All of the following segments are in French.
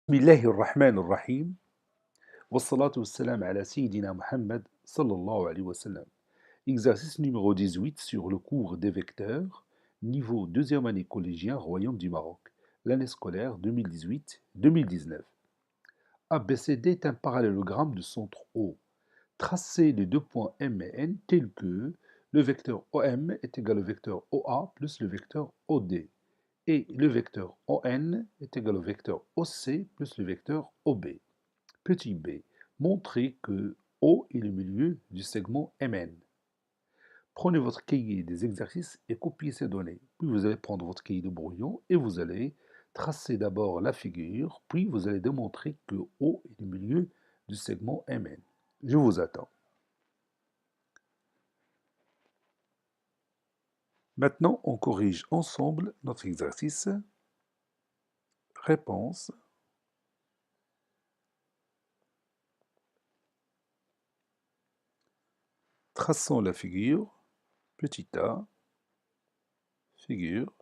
بسم الله الرحمن الرحيم والصلاة والسلام على سيدنا Muhammad sallallahu alayhi wa sallam. Exercice numéro 18 sur le cours des vecteurs, niveau deuxième année collégien, Royaume du Maroc, l'année scolaire 2018-2019. ABCD est un parallélogramme de centre O. Tracez les deux points M et N tels que le vecteur OM est égal au vecteur OA plus le vecteur OD. Et le vecteur ON est égal au vecteur OC plus le vecteur OB. Petit b, montrez que O est le milieu du segment MN. Prenez votre cahier des exercices et copiez ces données. Puis vous allez prendre votre cahier de brouillon et vous allez tracer d'abord la figure, puis vous allez démontrer que O est le milieu du segment MN. Je vous attends. Maintenant, on corrige ensemble notre exercice. Réponse. Traçons la figure. Petit a, figure.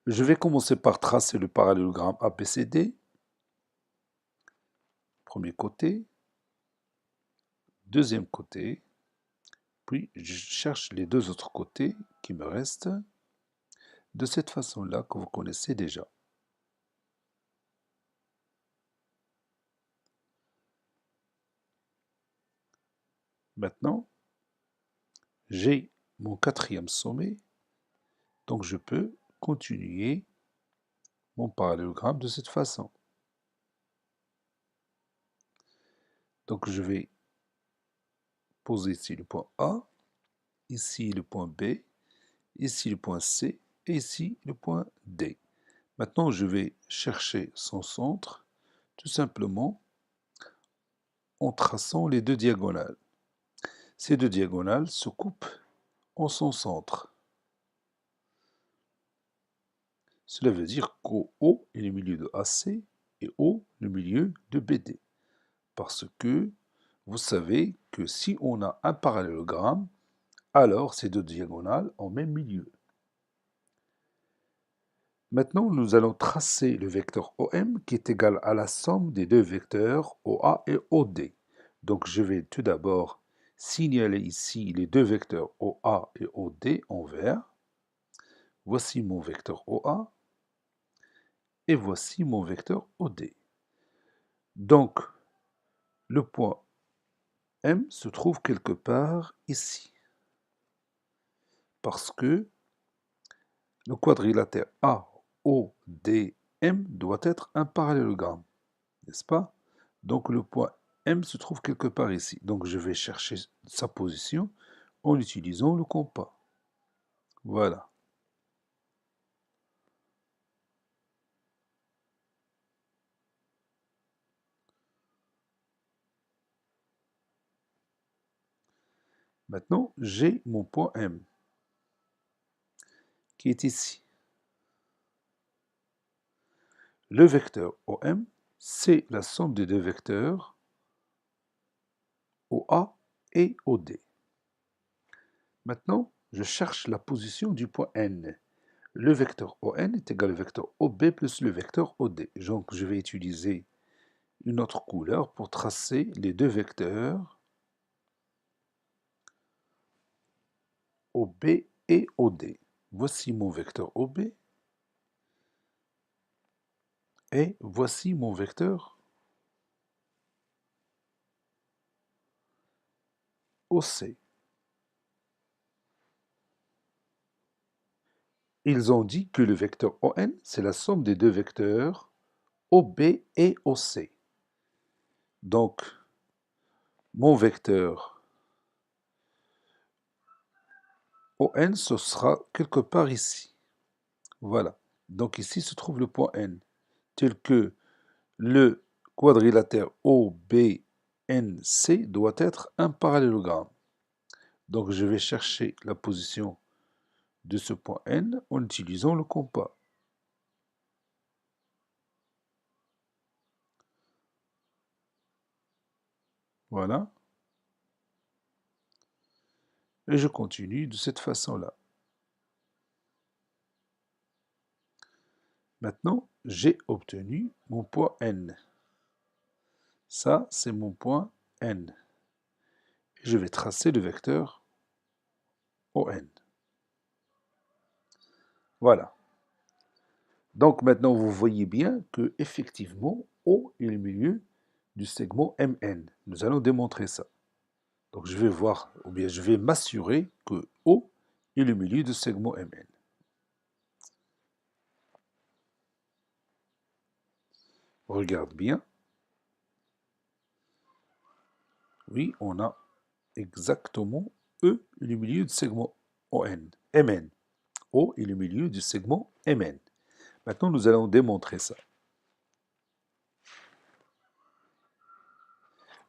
Je vais commencer par tracer le parallélogramme ABCD. Premier côté, deuxième côté, puis je cherche les deux autres côtés qui me restent de cette façon-là que vous connaissez déjà. Maintenant, j'ai mon quatrième sommet, donc je peux continuer mon parallélogramme de cette façon. Donc je vais poser ici le point A, ici le point B, ici le point C et ici le point D. Maintenant, je vais chercher son centre tout simplement en traçant les deux diagonales. Ces deux diagonales se coupent en son centre. Cela veut dire qu'O est le milieu de AC et O le milieu de BD. Parce que vous savez que si on a un parallélogramme, alors ces deux diagonales ont même milieu. Maintenant, nous allons tracer le vecteur OM qui est égal à la somme des deux vecteurs OA et OD. Donc je vais tout d'abord signaler ici les deux vecteurs OA et OD en vert. Voici mon vecteur OA et voici mon vecteur OD. Donc, le point M se trouve quelque part ici. Parce que le quadrilatère AODM doit être un parallélogramme, n'est-ce pas? Donc le point M se trouve quelque part ici. Donc je vais chercher sa position en utilisant le compas. Voilà. Maintenant, j'ai mon point M qui est ici. Le vecteur OM, c'est la somme des deux vecteurs OA et OD. Maintenant, je cherche la position du point N. Le vecteur ON est égal au vecteur OB plus le vecteur OD. Donc, je vais utiliser une autre couleur pour tracer les deux vecteurs OB et OD. Voici mon vecteur OB et voici mon vecteur OC. Ils ont dit que le vecteur ON, c'est la somme des deux vecteurs OB et OC. Donc, mon vecteur ON, ce sera quelque part ici. Voilà. Donc ici se trouve le point N, tel que le quadrilatère OBNC doit être un parallélogramme. Donc je vais chercher la position de ce point N en utilisant le compas. Voilà. et je continue de cette façon-là. Maintenant, j'ai obtenu mon point N. Ça, c'est mon point N. Et je vais tracer le vecteur ON. Voilà. Donc maintenant, vous voyez bien que effectivement, O est le milieu du segment MN. Nous allons démontrer ça. Donc je vais voir, ou bien je vais m'assurer que O est le milieu du segment MN. Regarde bien. Oui, on a exactement E est le milieu du segment MN. O est le milieu du segment MN. Maintenant, nous allons démontrer ça.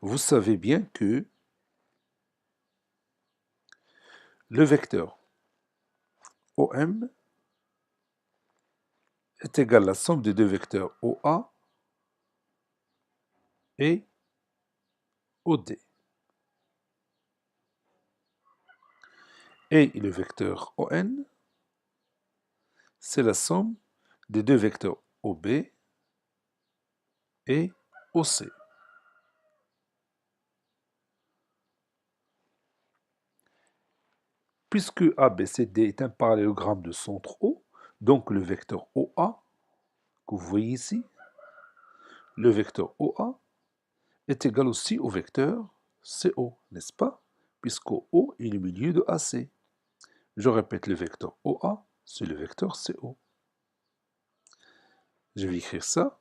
Vous savez bien que le vecteur OM est égal à la somme des deux vecteurs OA et OD. Et le vecteur ON, c'est la somme des deux vecteurs OB et OC. Puisque ABCD est un parallélogramme de centre O, donc le vecteur OA, que vous voyez ici, le vecteur OA est égal aussi au vecteur CO, n'est-ce pas? Puisque O est le milieu de AC. Je répète, le vecteur OA, c'est le vecteur CO. Je vais écrire ça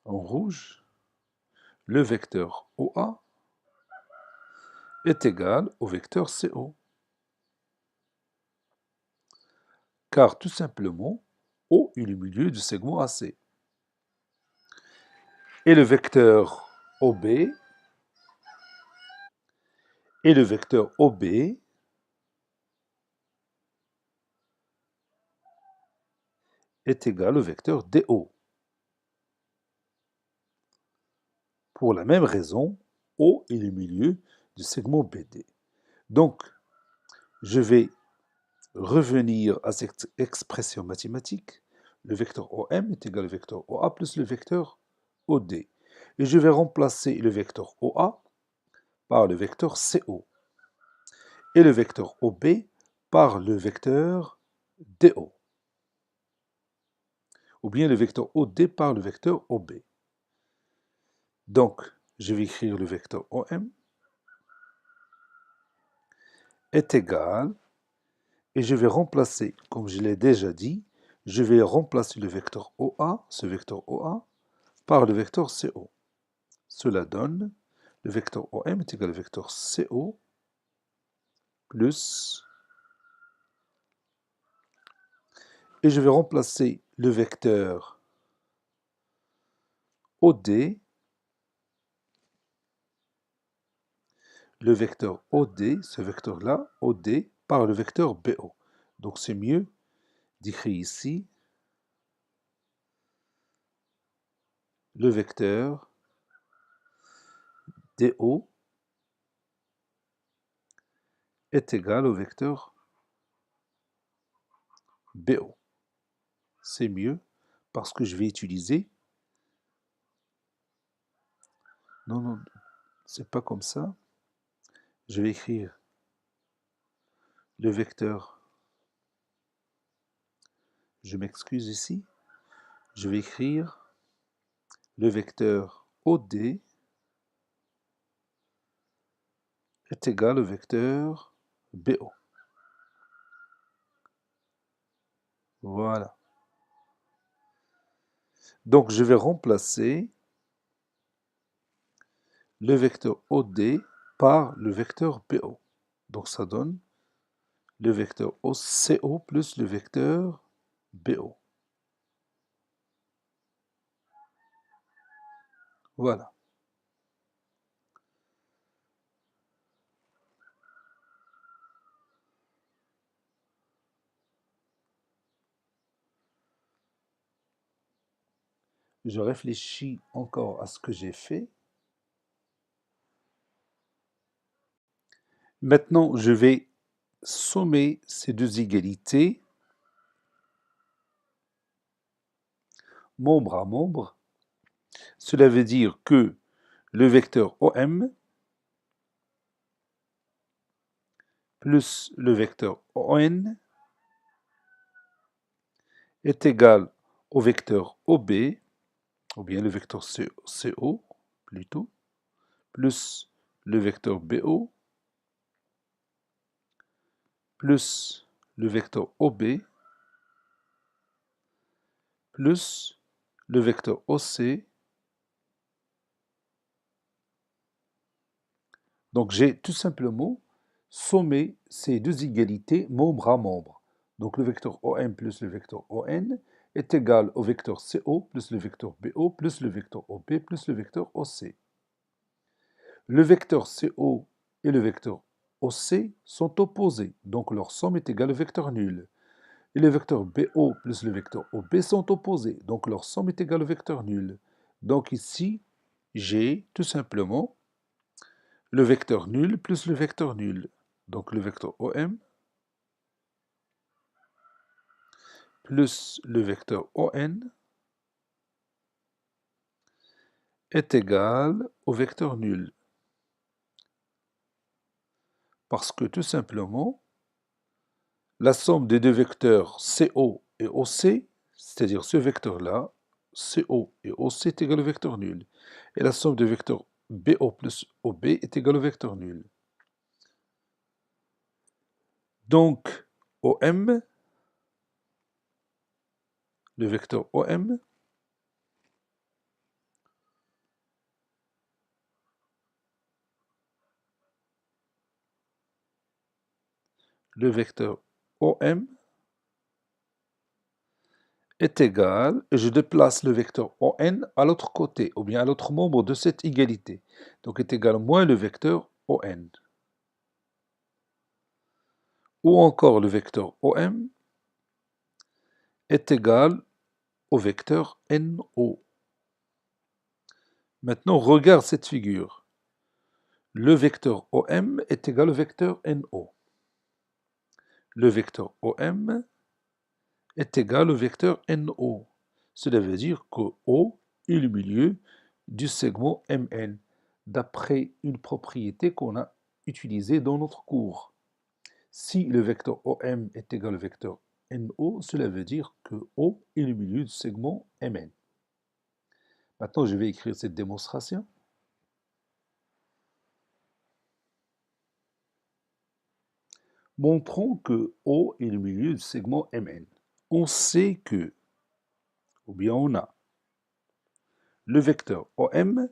en rouge. Le vecteur OA est égal au vecteur CO. Car tout simplement, O est le milieu du segment AC. Et le vecteur OB est égal au vecteur DO. Pour la même raison, O est le milieu du segment BD. Donc, je vais revenir à cette expression mathématique. Le vecteur OM est égal au vecteur OA plus le vecteur OD. Et je vais remplacer le vecteur OA par le vecteur CO. Et le vecteur OB par le vecteur DO. Ou bien le vecteur OD par le vecteur OB. Donc, je vais écrire le vecteur OM est égal, et je vais remplacer, comme je l'ai déjà dit, je vais remplacer le vecteur OA, ce vecteur OA, par le vecteur CO. Cela donne le vecteur OM est égal au vecteur CO plus, et je vais remplacer le vecteur OD, ce vecteur-là, OD, par le vecteur BO. Donc c'est mieux d'écrire ici le vecteur DO est égal au vecteur BO. C'est mieux parce que je vais utiliser... Non, non, c'est pas comme ça. Je vais écrire le vecteur... Je m'excuse ici. Je vais écrire le vecteur OD est égal au vecteur BO. Voilà. Donc je vais remplacer le vecteur OD par le vecteur BO. Donc ça donne le vecteur CO plus le vecteur BO. Voilà. Je réfléchis encore à ce que j'ai fait. Maintenant, je vais sommer ces deux égalités, membre à membre. Cela veut dire que le vecteur OM plus le vecteur ON est égal au vecteur OB, ou bien le vecteur CO plutôt, plus le vecteur BO, plus le vecteur OB, plus le vecteur OC. Donc j'ai tout simplement sommé ces deux égalités membre à membre. Donc le vecteur OM plus le vecteur ON est égal au vecteur CO plus le vecteur BO plus le vecteur OB plus le vecteur OC. Le vecteur CO et le vecteur OC sont opposés, donc leur somme est égale au vecteur nul. Et le vecteur BO plus le vecteur OB sont opposés, donc leur somme est égale au vecteur nul. Donc ici, j'ai tout simplement le vecteur nul plus le vecteur nul. Donc le vecteur OM plus le vecteur ON est égal au vecteur nul. Parce que tout simplement, la somme des deux vecteurs CO et OC, c'est-à-dire ce vecteur-là, CO et OC est égal au vecteur nul. Et la somme des vecteurs BO plus OB est égale au vecteur nul. Donc, OM, le vecteur OM, le vecteur OM est égal, et je déplace le vecteur ON à l'autre côté, ou bien à l'autre membre de cette égalité. Donc est égal moins le vecteur ON. Ou encore le vecteur OM est égal au vecteur NO. Maintenant, regarde cette figure. Le vecteur OM est égal au vecteur NO. Le vecteur OM est égal au vecteur NO. Cela veut dire que O est le milieu du segment MN, d'après une propriété qu'on a utilisée dans notre cours. Si le vecteur OM est égal au vecteur NO, cela veut dire que O est le milieu du segment MN. Maintenant, je vais écrire cette démonstration. Montrons que O est le milieu du segment MN. On sait que, ou bien on a, le vecteur OM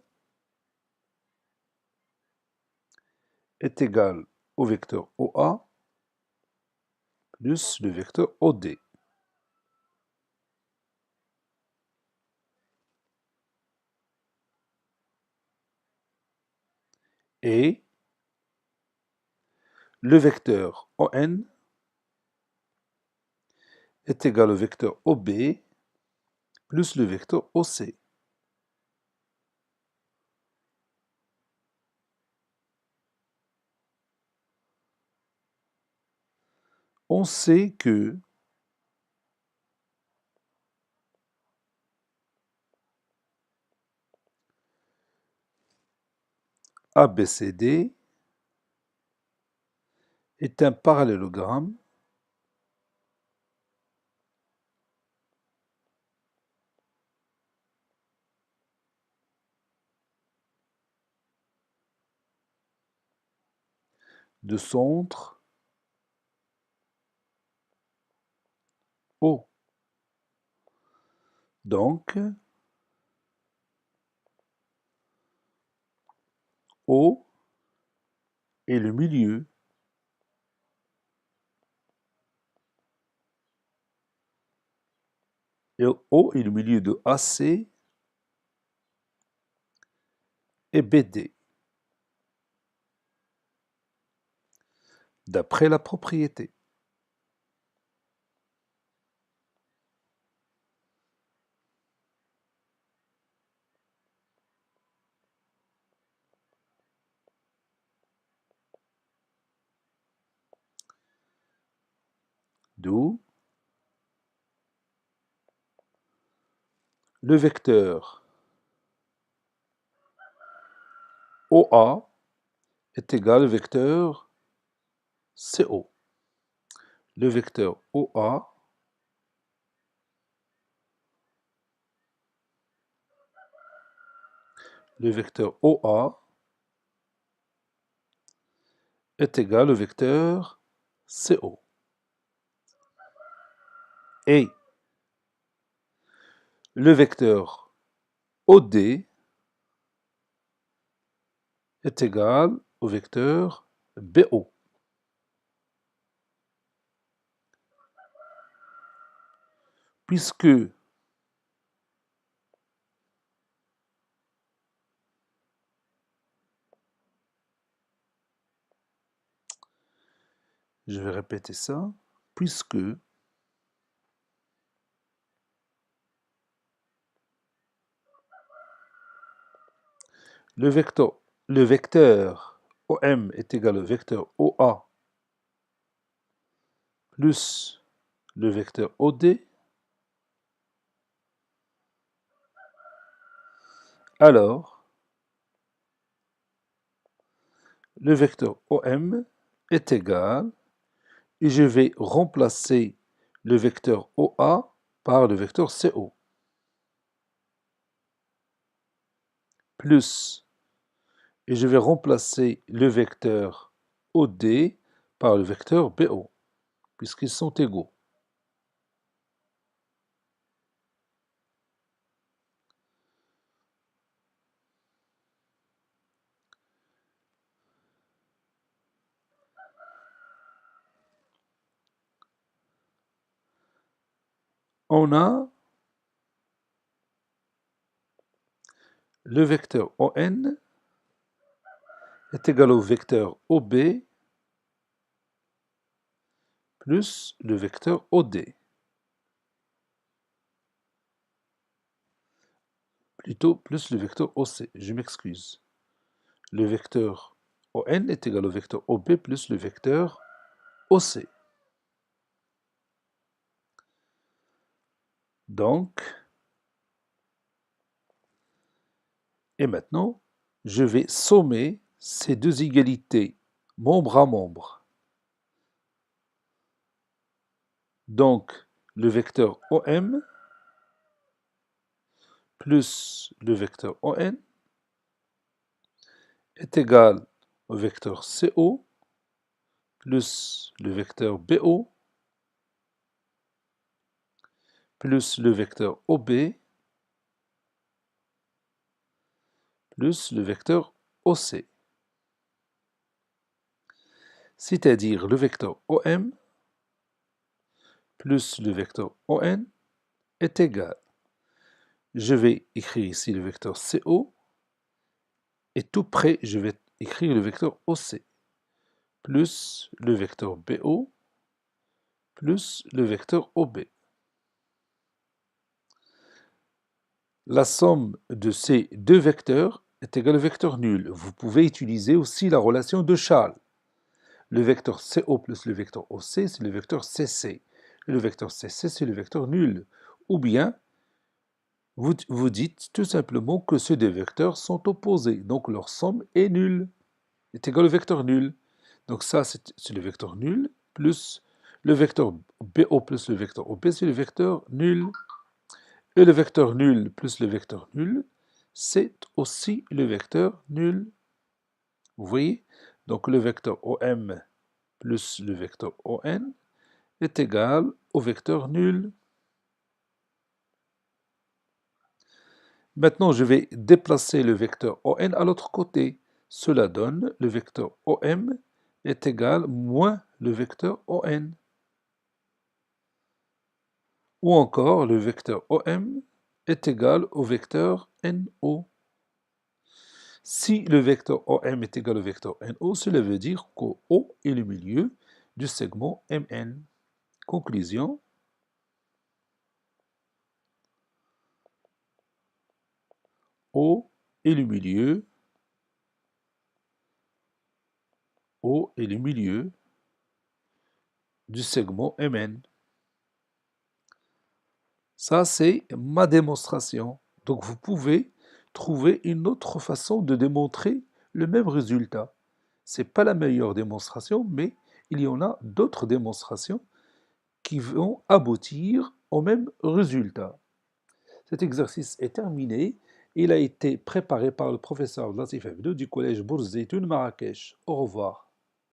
est égal au vecteur OA plus le vecteur OD. Et le vecteur ON est égal au vecteur OB plus le vecteur OC. On sait que ABCD est un parallélogramme de centre O. Donc, O est le milieu et O est le milieu de AC et BD, d'après la propriété. d'où le vecteur OA est égal au vecteur CO. Le vecteur OA est égal au vecteur CO. Et le vecteur OD est égal au vecteur BO. Puisque je vais répéter ça, puisque le vecteur OM est égal au vecteur OA plus le vecteur OD, alors le vecteur OM est égal, et je vais remplacer le vecteur OA par le vecteur CO, plus, et je vais remplacer le vecteur OD par le vecteur BO, puisqu'ils sont égaux. On a le vecteur ON est égal au vecteur OB plus le vecteur OD. Plutôt plus le vecteur OC, je m'excuse. Le vecteur ON est égal au vecteur OB plus le vecteur OC. Donc, et maintenant, je vais sommer ces deux égalités, membre à membre. Donc, le vecteur OM plus le vecteur ON est égal au vecteur CO plus le vecteur BO plus le vecteur OB plus le vecteur OC. C'est-à-dire le vecteur OM plus le vecteur ON est égal. Je vais écrire ici le vecteur CO et tout près, je vais écrire le vecteur OC plus le vecteur BO plus le vecteur OB. La somme de ces deux vecteurs est égale au vecteur nul. Vous pouvez utiliser aussi la relation de Charles. Le vecteur CO plus le vecteur OC, c'est le vecteur CC. Et le vecteur CC, c'est le vecteur nul. Ou bien, vous dites tout simplement que ces deux vecteurs sont opposés. Donc leur somme est nulle, est égale au vecteur nul. Donc ça, c'est le vecteur nul, plus le vecteur BO plus le vecteur OB, c'est le vecteur nul. Et le vecteur nul plus le vecteur nul, c'est aussi le vecteur nul. Vous voyez? Donc le vecteur OM plus le vecteur ON est égal au vecteur nul. Maintenant, je vais déplacer le vecteur ON à l'autre côté. Cela donne le vecteur OM est égal moins le vecteur ON. Ou encore, le vecteur OM est égal au vecteur NO. Si le vecteur OM est égal au vecteur NO, cela veut dire que O est le milieu du segment MN. Conclusion. O est le milieu. O est le milieu du segment MN. Ça, c'est ma démonstration. Donc, vous pouvez trouver une autre façon de démontrer le même résultat. C'est pas la meilleure démonstration, mais il y en a d'autres démonstrations qui vont aboutir au même résultat. Cet exercice est terminé. Il a été préparé par le professeur Latif Hebdo du collège Bourz Zeytoun Marrakech. Au revoir.